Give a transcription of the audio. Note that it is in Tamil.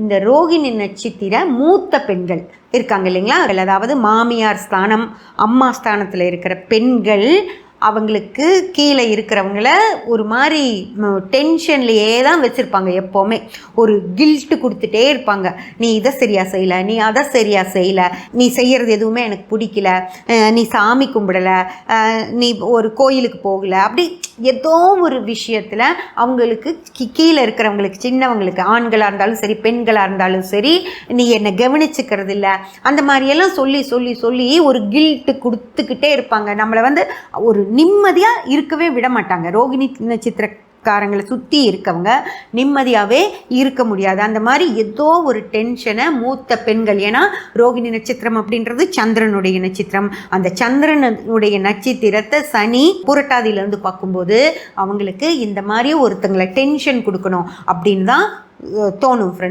இந்த ரோகிணி நட்சத்திர மூத்த பெண்கள் இருக்காங்க இல்லைங்களா, அதாவது மாமியார் ஸ்தானம் அம்மா ஸ்தானத்தில் இருக்கிற பெண்கள் அவங்களுக்கு கீழே இருக்கிறவங்கள ஒரு மாதிரி டென்ஷன்லேயே தான் வச்சுருப்பாங்க. எப்போவுமே ஒரு கில்ட்டு கொடுத்துட்டே இருப்பாங்க. நீ இதை சரியாக செய்யலை, நீ அதை சரியாக செய்யலை, நீ செய்கிறது எதுவுமே எனக்கு பிடிக்கல, நீ சாமி கும்பிடலை, நீ ஒரு கோயிலுக்கு போகலை, அப்படி ஏதோ ஒரு விஷயத்தில் அவங்களுக்கு கீழே இருக்கிறவங்களுக்கு, சின்னவங்களுக்கு, ஆண்களாக இருந்தாலும் சரி பெண்களாக இருந்தாலும் சரி, நீ என்னை கவனிச்சுக்கிறது இல்லை, அந்த மாதிரியெல்லாம் சொல்லி சொல்லி சொல்லி ஒரு கில்ட்டு கொடுத்துக்கிட்டே இருப்பாங்க. நம்மளை ஒரு நிம்மதியாக இருக்கவே விட மாட்டாங்க. ரோகிணி நட்சத்திரக்காரங்களை சுற்றி இருக்கவங்க நிம்மதியாகவே இருக்க முடியாது. அந்த மாதிரி ஏதோ ஒரு டென்ஷனை மூத்த பெண்கள், ஏன்னா ரோகிணி நட்சத்திரம் அப்படின்றது சந்திரனுடைய நட்சத்திரம், அந்த சந்திரனுடைய நட்சத்திரத்தை சனி புரட்டாதியிலேருந்து பார்க்கும்போது அவங்களுக்கு இந்த மாதிரி ஒருத்தங்களை டென்ஷன் கொடுக்கணும் அப்படின்னு தான் தோணும் ஃப்ரெண்ட்.